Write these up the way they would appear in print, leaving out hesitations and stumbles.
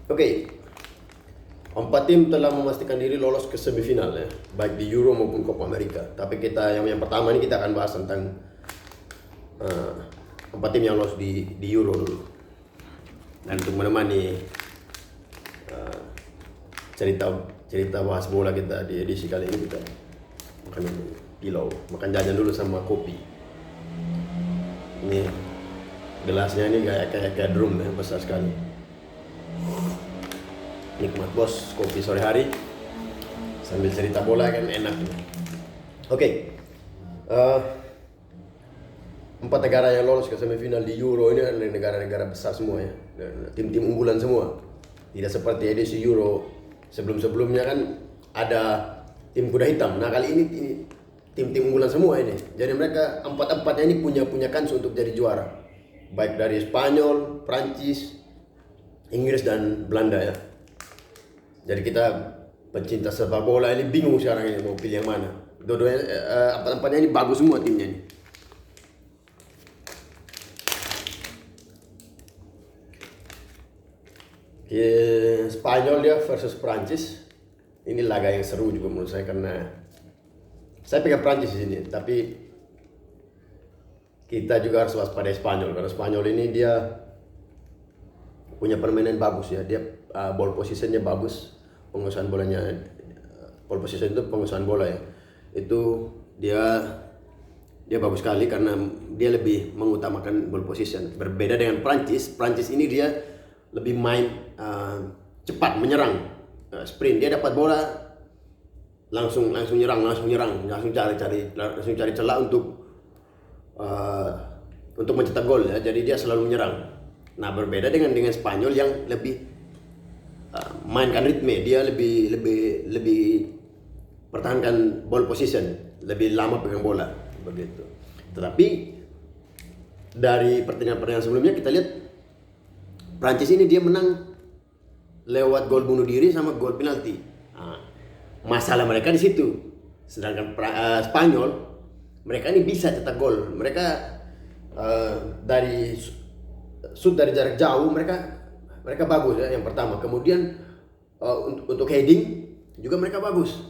Oke, empat tim telah memastikan diri lolos ke semifinal ya, baik di Euro maupun Copa America. Tapi kita yang pertama ini kita akan bahas tentang empat tim yang lolos di Euro dulu. Dan untuk menemani cerita bahas bola kita di edisi kali ini, kita makan pilau, makan jajan dulu sama kopi. Ini gelasnya ini kayak drum ya, besar sekali. Nikmat bos, kopi sore hari sambil cerita bola kan enak. Oke. Empat negara yang lolos ke semifinal di Euro ini adalah negara-negara besar semua ya, tim-tim unggulan semua. Tidak seperti edisi Euro sebelum-sebelumnya kan ada tim kuda hitam. Nah kali ini tim-tim unggulan semua ini. Jadi mereka empat-empatnya ini punya kans untuk jadi juara. Baik dari Spanyol, Prancis, Inggris dan Belanda ya. Jadi kita pencinta sepak bola ini bingung sekarang ini mau pilih yang mana. Dua-duanya empat-empatnya ini bagus semua timnya ini. Spanyol dia versus Prancis. Ini laga yang seru juga menurut saya karena saya pegang Prancis di sini, tapi kita juga harus waspada Spanyol karena Spanyol ini dia punya permainan bagus ya. Dia ball positionnya bagus, penguasaan bolanya, ball position itu penguasaan bola ya. Itu dia bagus sekali karena dia lebih mengutamakan ball position. Berbeda dengan Prancis. Prancis ini dia lebih main cepat menyerang, sprint. Dia dapat bola langsung nyerang, langsung cari celah untuk mencetak gol ya. Jadi dia selalu menyerang. Nah berbeda dengan Spanyol yang lebih mainkan ritme. Dia lebih pertahankan ball position, lebih lama pegang bola begitu. Tetapi dari pertandingan sebelumnya kita lihat Prancis ini dia menang lewat gol bunuh diri sama gol penalti. Nah, masalah mereka di situ. Sedangkan Spanyol mereka ini bisa cetak gol. Mereka dari shoot dari jarak jauh mereka bagus ya, yang pertama. Kemudian untuk heading juga mereka bagus.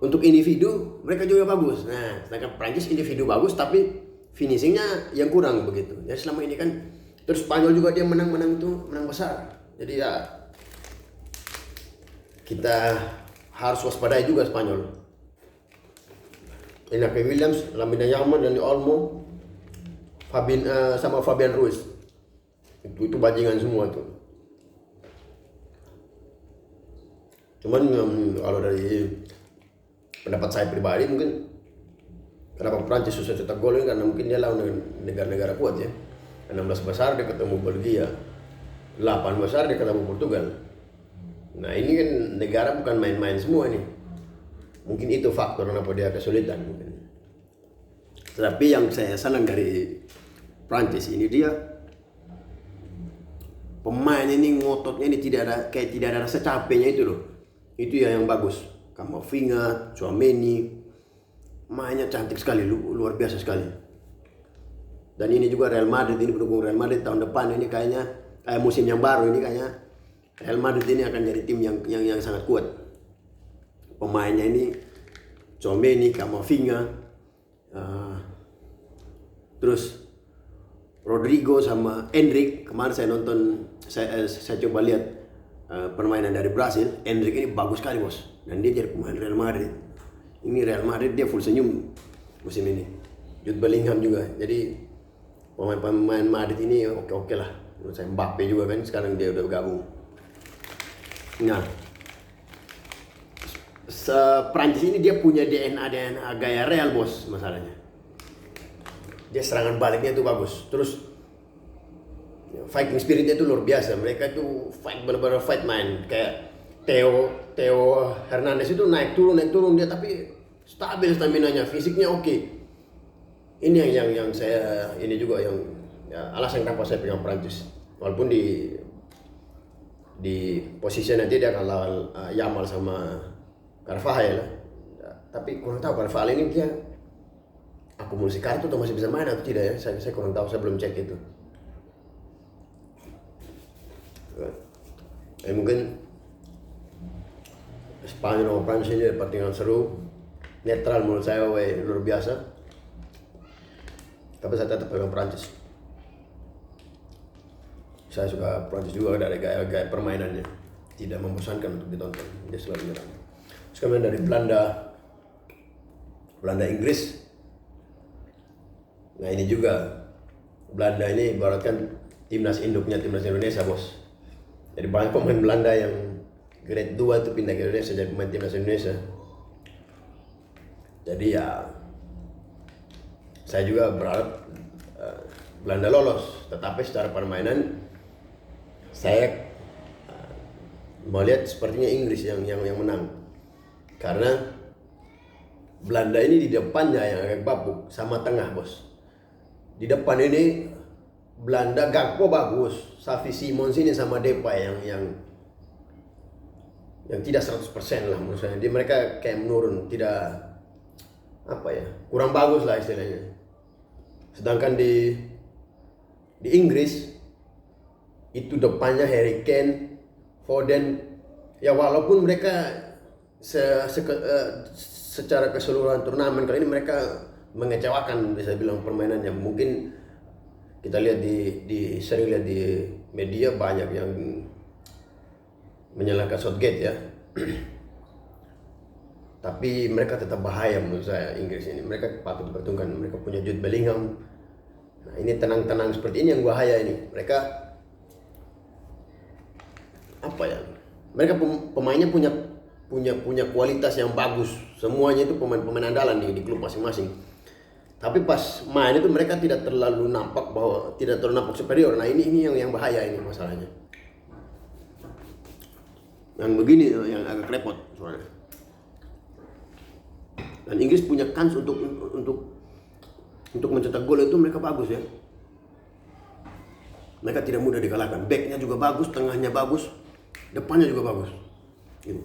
Untuk individu mereka juga bagus. Nah, sedangkan Prancis individu bagus tapi finishingnya yang kurang begitu. Jadi selama ini kan terus Spanyol juga dia menang besar. Jadi ya kita harus waspadai juga Spanyol. Inaki Williams, Lamine Yamal, Dani Olmo, sama Fabian Ruiz. Itu bajingan semua tuh. Cuman kalau dari pendapat saya pribadi mungkin kenapa Prancis susah cetak gol ini karena mungkin dia lawan negara-negara kuat ya. 16 besar dia ketemu Belgia, 8 besar dia ketemu Portugal. Nah ini kan negara bukan main-main semua nih. Mungkin itu faktor kenapa dia kesulitan mungkin. Tetapi yang saya senang dari Prancis ini dia pemain ini ngototnya ini tidak ada rasa capeknya itu loh. Itu ya yang bagus. Camavinga, Tchouaméni, mainnya cantik sekali, luar biasa sekali. Dan ini juga Real Madrid, ini pendukung Real Madrid tahun depan ini kayaknya musim yang baru ini kayaknya Real Madrid ini akan jadi tim yang sangat kuat. Pemainnya ini Tchouaméni, Camavinga, terus Rodrigo sama Endrick. Kemarin saya nonton, saya coba lihat permainan dari Brasil. Endrick ini bagus sekali bos, dan dia jadi pemain Real Madrid. Ini Real Madrid dia full senyum musim ini. Jude Bellingham juga. Jadi pemain Madrid ini oke lah. Menurut saya Mbappe juga kan sekarang dia udah gabung. Nah, Prancis ini dia punya DNA gaya Real bos masalahnya. Dia serangan baliknya itu bagus. Terus fighting spiritnya itu luar biasa. Mereka itu benar-benar fight main. Kayak Theo Hernandez itu naik turun dia, tapi stabil staminanya, fisiknya oke. Ini yang saya ini juga yang ya, alasan kenapa saya pegang Prancis. Walaupun di posisi nanti dia akan lawan Yamal sama Carvajal ya, tapi kurang tahu Carvajal ini dia akumulasi kartu atau masih bisa main atau tidak ya. Saya kurang tahu, saya belum cek itu. Mungkin Spanyol sama Prancis ini pertandingan seru, netral menurut saya, luar biasa. Tapi saya tetap pegang Prancis. Saya suka Prancis juga dari gaya permainannya, tidak membosankan untuk ditonton, dia selalu menyerang. Terus kemudian dari Belanda Inggris. Nah ini juga, Belanda ini ibaratkan timnas induknya timnas Indonesia, bos. Jadi banyak pemain Belanda yang grade 2 itu pindah ke Indonesia jadi pemain timnas Indonesia. Jadi ya saya juga berharap Belanda lolos, tetapi secara permainan saya melihat sepertinya Inggris yang menang. Karena Belanda ini di depannya yang agak bapuk sama tengah, bos. Di depan ini Belanda Gakpo bagus, Xavi Simons ini sama Depay yang tidak 100% lah menurut saya. Jadi mereka kayak menurun, tidak kurang bagus lah istilahnya. Sedangkan di Inggris itu depannya Harry Kane, Foden, ya walaupun mereka secara keseluruhan turnamen kali ini mereka mengecewakan, bisa bilang permainannya. Mungkin kita lihat sering lihat di media banyak yang menyalahkan Southgate ya. Tapi mereka tetap bahaya menurut saya Inggris ini. Mereka patut diperhitungkan. Mereka punya Jude Bellingham. Nah ini tenang-tenang seperti ini yang bahaya ini. Mereka mereka pemainnya punya kualitas yang bagus. Semuanya itu pemain andalan di klub masing-masing. Tapi pas main itu mereka tidak terlalu nampak superior. Nah ini yang bahaya ini masalahnya. Yang begini yang agak repot soalnya. Dan Inggris punya kans untuk mencetak gol itu mereka bagus ya. Mereka tidak mudah dikalahkan. Backnya juga bagus, tengahnya bagus, depannya juga bagus.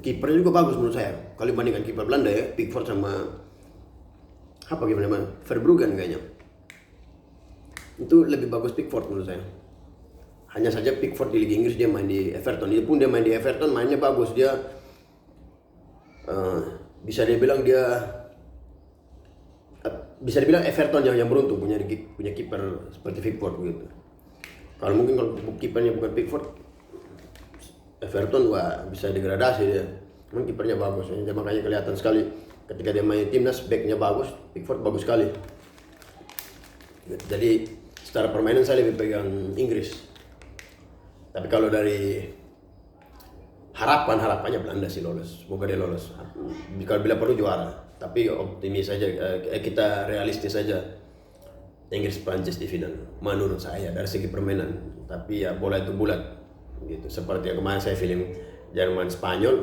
Kipernya juga bagus menurut saya. Kalau dibandingkan kiper Belanda ya, Pickford sama Verbruggen kayaknya. Itu lebih bagus Pickford menurut saya. Hanya saja Pickford di Liga Inggris dia main di Everton. Dia main di Everton mainnya bagus. Dia bisa dibilang Everton yang beruntung punya kiper seperti Pickford begitu. Kalau kipernya bukan Pickford, Everton bisa degradasi dia. Memang kipernya bagus, makanya kelihatan sekali ketika dia main timnas, backnya bagus, Pickford bagus sekali. Jadi secara permainan saya lebih pegang Inggris. Tapi kalau dari harapannya Belanda sih lolos, semoga dia lolos. Kalau bila perlu juara, tapi optimis saja, kita realistis saja. Inggris Prancis di final, menurut saya dari segi permainan. Tapi ya bola itu bulat, gitu. Seperti yang kemarin saya film Jerman Spanyol,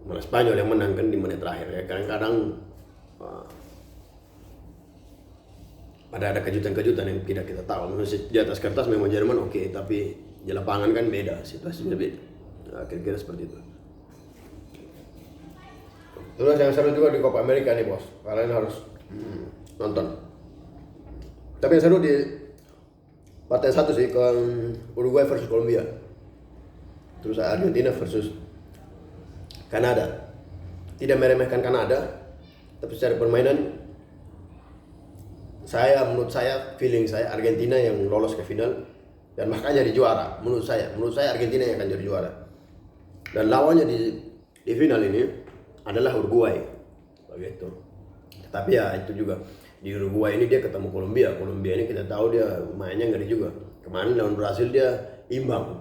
malah Spanyol yang menang kan di menit terakhir ya. Kadang-kadang ada kejutan-kejutan yang tidak kita tahu. Di atas kertas memang Jerman oke, tapi di lapangan kan beda, situasinya beda. Nah, kira-kira seperti itu. Terus yang seru juga di Copa America nih bos, kalian harus nonton. Tapi yang seru di partai 1 sih, ke Uruguay versus Kolombia. Terus Argentina versus Kanada. Tidak meremehkan Kanada, tapi secara permainan menurut saya feeling saya Argentina yang lolos ke final dan makanya jadi juara. Menurut saya Argentina yang akan jadi juara. Dan lawannya di final ini adalah Uruguay. Begitu. Tapi ya itu juga di Uruguay ini dia ketemu Kolombia. Kolombia ini kita tahu dia mainnya ngeri juga. Kemarin lawan Brasil dia imbang.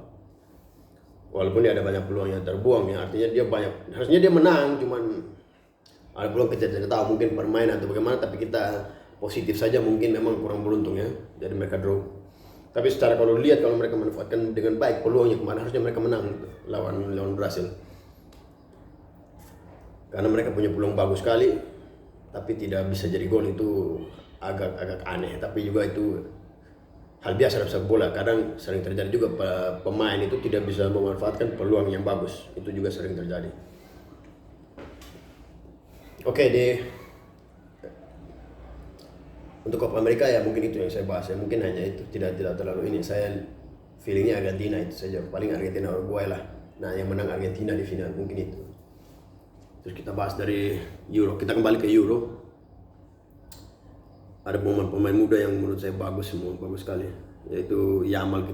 Walaupun dia ada banyak peluang yang terbuang ya, artinya dia harusnya dia menang, cuman ada peluang kita tidak tahu mungkin permainan atau bagaimana, tapi kita positif saja mungkin memang kurang beruntung ya. Jadi mereka draw. Tapi secara kalau mereka manfaatkan dengan baik peluangnya kemarin, harusnya mereka menang gitu, lawan Brasil. Karena mereka punya peluang bagus sekali, tapi tidak bisa jadi gol itu agak aneh. Tapi juga itu hal biasa dalam sepak bola. Kadang sering terjadi juga pemain itu tidak bisa memanfaatkan peluang yang bagus. Itu juga sering terjadi. Oke, untuk Copa America ya mungkin itu yang saya bahas ya. Mungkin hanya itu, tidak terlalu ini. Saya feelingnya Argentina itu saja, paling Argentina Uruguay lah. Nah yang menang Argentina di final mungkin itu. Terus kita bahas dari Euro, kita kembali ke Euro. Ada pemain muda yang menurut saya bagus semua, bagus sekali, yaitu Yamal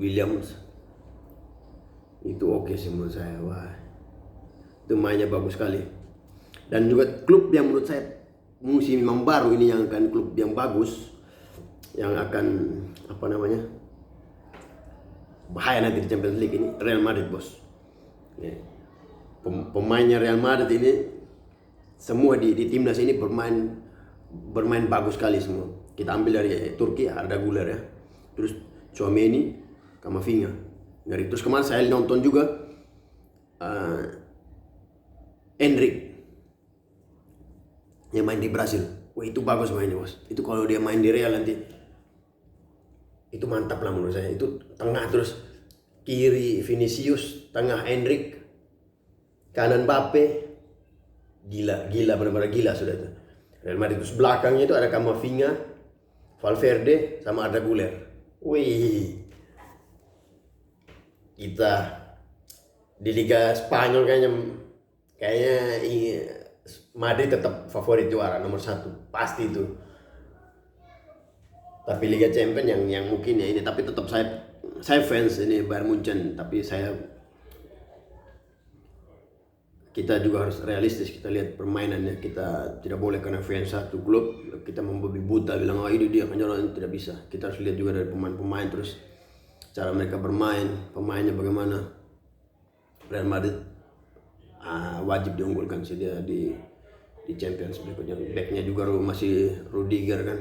Williams itu oke sih menurut saya. Wah, itu mainnya bagus sekali. Dan juga klub yang menurut saya musim yang baru ini yang akan klub yang bagus, yang akan apa namanya bahaya nanti di Champions League ini, Real Madrid bos. Pemainnya Real Madrid ini semua di timnas ini bermain bagus sekali semua. Kita ambil dari Turki Arda Güler ya, terus Tchouaméni, Camavinga. Dari terus kemarin saya nonton juga Endrick yang main di Brasil. Wah itu bagus mainnya bos. Itu kalau dia main di Real nanti itu mantap lah menurut saya. Itu tengah terus kiri Vinicius, tengah Endrick, kanan Mbappe, gila benar-benar gila sudah itu. Real Madrid terus belakangnya itu ada Camavinga, Valverde sama Arda Güler. Wih, kita di Liga Spanyol kayaknya Madrid tetap favorit juara nomor 1 pasti itu. Tapi Liga Champions yang mungkin ya ini, tapi tetap saya fans ini Bayern Munchen, tapi kita juga harus realistis, kita lihat permainannya. Kita tidak boleh karena fans satu klub kita membabi buta bilang oh ini dia kan, tidak bisa. Kita harus lihat juga dari pemain-pemain, terus cara mereka bermain, pemainnya bagaimana. Real Madrid wajib diunggulkan sih dia di Champions berikutnya. Backnya juga masih Rudiger kan,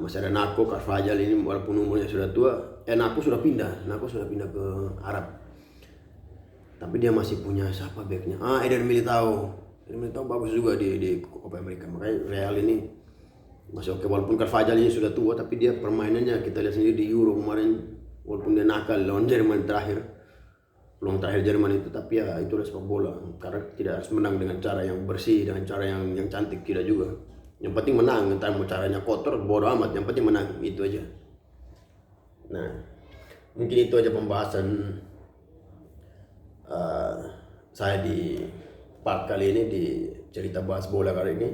masih ada Nacho, Carvajal ini walaupun umurnya sudah tua. Nacho sudah pindah ke Arab, tapi dia masih punya siapa backnya? Eder Militao bagus juga di Copa America. Makanya Real ini masih oke, walaupun Carvajal ini sudah tua, tapi dia permainannya kita lihat sendiri di Euro kemarin, walaupun dia nakal lawan Jerman peluang terakhir Jerman itu, tapi ya itu adalah sepak bola. Karena tidak harus menang dengan cara yang bersih, dengan cara yang cantik, tidak juga. Yang penting menang, entah mau caranya kotor bodo amat, yang penting menang, itu aja. Nah, mungkin itu aja pembahasan saya di part kali ini, di cerita bahas bola kali ini.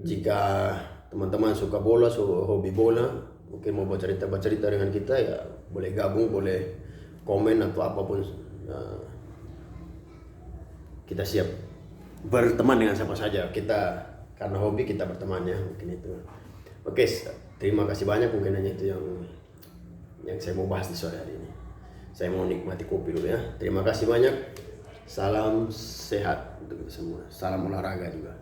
Jika teman-teman suka bola, hobi bola, mungkin mau bercerita dengan kita, ya boleh gabung, boleh komen atau apapun. Kita siap berteman dengan siapa saja. Kita karena hobi kita berteman ya, mungkin itu. Oke, terima kasih banyak. Mungkin hanya itu yang saya mau bahas di sore hari ini. Saya mau nikmati kopi dulu ya. Terima kasih banyak. Salam sehat untuk semua. Salam olahraga juga.